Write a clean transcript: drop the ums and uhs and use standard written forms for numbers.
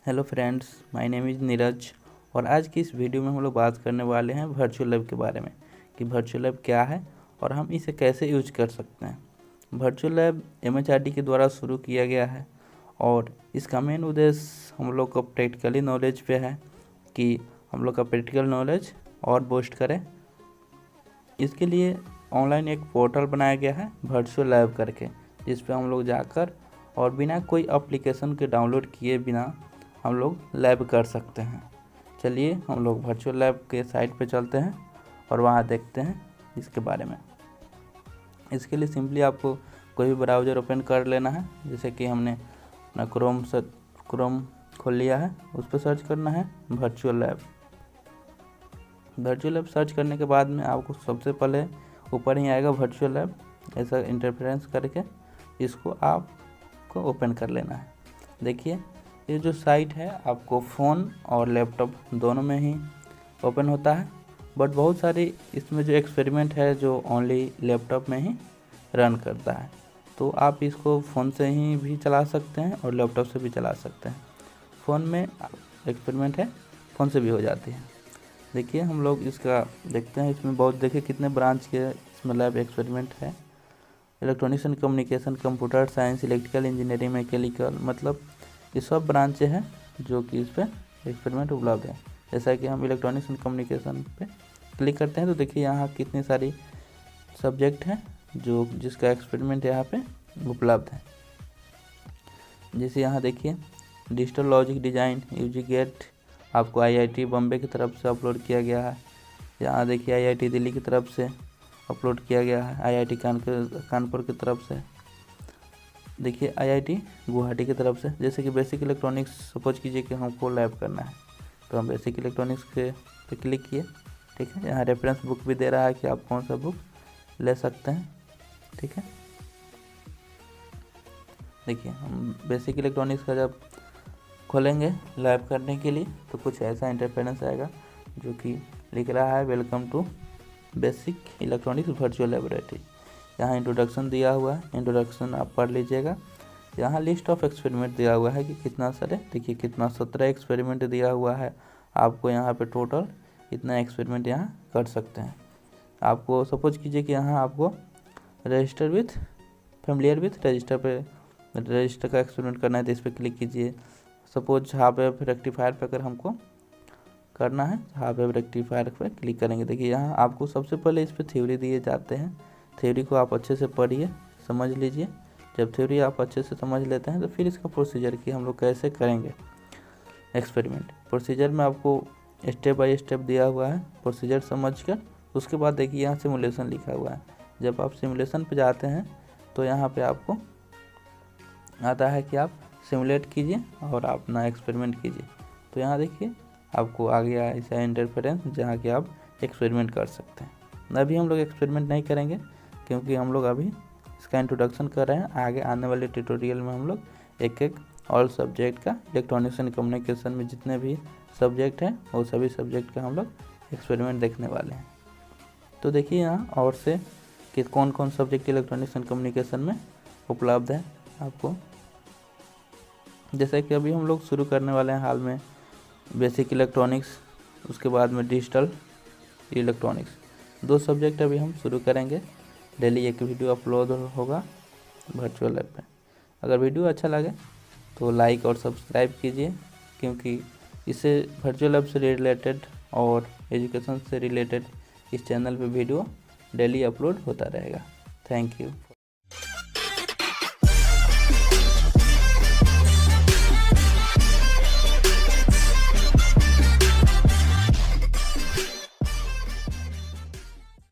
Hello friends, my name is Neeraj और आज की इस वीडियो में हम लोग बात करने वाले हैं वर्चुअल लैब के बारे में कि वर्चुअल लैब क्या है और हम इसे कैसे यूज कर सकते हैं। वर्चुअल लैब MHRD के द्वारा शुरू किया गया है और इसका मेन उद्देश्य हम लोग को प्रैक्टिकली नॉलेज पे है कि हम लोग का प्रैक्टिकल नॉलेज और बूस्ट करें। इसके लिए ऑनलाइन एक पोर्टल बनाया गया है वर्चुअल लैब करके, जिस पे हम लोग जाकर और बिना कोई एप्लीकेशन के डाउनलोड किए बिना हम लोग लैब कर सकते हैं। चलिए हम लोग वर्चुअल लैब के साइट पे चलते हैं और वहाँ देखते हैं इसके बारे में। इसके लिए सिंपली आपको कोई भी ब्राउज़र ओपन कर लेना है। जैसे कि हमने अपना क्रोम खोल लिया है, उस पर सर्च करना है virtual lab. Virtual lab search करने के बाद में आपको सबसे पहले ऊपर ही आएगा वर्चुअल लैब, ऐसा इंटरफेरेंस करके इसको आपको ओपन कर लेना है। देखिए ये जो साइट है आपको फ़ोन और लैपटॉप दोनों में ही ओपन होता है, बट बहुत सारी इसमें जो एक्सपेरिमेंट है जो ओनली लैपटॉप में ही रन करता है। तो आप इसको फ़ोन से ही भी चला सकते हैं और लैपटॉप से भी चला सकते हैं। फ़ोन में एक्सपेरिमेंट है, फ़ोन से भी हो जाती है। देखिए हम लोग इसका देखते हैं। इसमें बहुत देखिए कितने ब्रांच के इसमें लैब एक्सपेरिमेंट है। Electronics and communication, computer science, electrical engineering, mechanical, मतलब ये सब ब्रांचें हैं जो कि इस पर एक्सपेरिमेंट उपलब्ध है। जैसा कि हम इलेक्ट्रॉनिक्स एंड कम्युनिकेशन पे क्लिक करते हैं तो देखिए यहाँ कितनी सारी सब्जेक्ट हैं जो जिसका एक्सपेरिमेंट यहाँ पे उपलब्ध है। जैसे यहाँ देखिए digital logic design UG gate आपको IIT बॉम्बे की तरफ से अपलोड किया गया है। यहाँ देखिए IIT दिल्ली की तरफ से अपलोड किया गया है, IIT कानपुर की तरफ से, देखिए IIT गुवाहाटी की तरफ से। जैसे कि बेसिक इलेक्ट्रॉनिक्स, सपोज कीजिए कि हमको लैब करना है तो हम बेसिक इलेक्ट्रॉनिक्स के पे क्लिक किए, ठीक है। यहाँ रेफरेंस बुक भी दे रहा है कि आप कौन सा बुक ले सकते हैं, ठीक है। देखिए हम बेसिक इलेक्ट्रॉनिक्स का जब खोलेंगे लैब करने के लिए तो कुछ ऐसा इंटरफेरेंस आएगा जो कि लिख रहा है welcome to basic electronics virtual laboratory. यहाँ इंट्रोडक्शन दिया हुआ है, इंट्रोडक्शन आप पढ़ लीजिएगा। यहाँ लिस्ट ऑफ एक्सपेरिमेंट दिया हुआ है कि कितना सारे, देखिए कितना 17 एक्सपेरिमेंट दिया हुआ है आपको। यहाँ पे टोटल इतना एक्सपेरिमेंट यहाँ कर सकते हैं। आपको सपोज कीजिए कि यहाँ आपको register with familiar with register का एक्सपेरिमेंट करना है तो इस पर क्लिक कीजिए। सपोज हाफ वेव रेक्टिफायर पर अगर हमको करना है, हाफ वेव रेक्टिफायर पर क्लिक करेंगे। देखिए यहाँ आपको सबसे पहले इस पर थ्योरी दिए जाते हैं। थ्योरी को आप अच्छे से पढ़िए, समझ लीजिए। जब थ्योरी आप अच्छे से समझ लेते हैं तो फिर इसका प्रोसीजर कि हम लोग कैसे करेंगे एक्सपेरिमेंट। प्रोसीजर में आपको स्टेप बाय स्टेप दिया हुआ है, प्रोसीजर समझकर उसके बाद देखिए यहाँ सिमुलेशन लिखा हुआ है। जब आप सिमुलेशन पे जाते हैं तो यहाँ पे आपको आता है कि आप सिमुलेट कीजिए और अपना एक्सपेरिमेंट कीजिए। तो यहाँ देखिए आपको आ गया ऐसा इंटरफेरेंस जहाँ कि आप एक्सपेरिमेंट कर सकते हैं। अभी हम लोग एक्सपेरिमेंट नहीं करेंगे क्योंकि हम लोग अभी इसका इंट्रोडक्शन कर रहे हैं। आगे आने वाले ट्यूटोरियल में हम लोग एक एक ऑल सब्जेक्ट का, इलेक्ट्रॉनिक्स एंड कम्युनिकेशन में जितने भी सब्जेक्ट हैं वो सभी सब्जेक्ट का हम लोग एक्सपेरिमेंट देखने वाले हैं। तो देखिए यहाँ और से कि कौन कौन सब्जेक्ट इलेक्ट्रॉनिक्स एंड कम्युनिकेशन में उपलब्ध है आपको। जैसे कि अभी हम लोग शुरू करने वाले हैं हाल में बेसिक इलेक्ट्रॉनिक्स, उसके बाद में डिजिटल इलेक्ट्रॉनिक्स, 2 सब्जेक्ट अभी हम शुरू करेंगे। डेली एक वीडियो अपलोड होगा वर्चुअल लैब पे। अगर वीडियो अच्छा लगे तो लाइक और सब्सक्राइब कीजिए, क्योंकि इससे वर्चुअल लैब से रिलेटेड और एजुकेशन से रिलेटेड इस चैनल पे वीडियो डेली अपलोड होता रहेगा। Thank you.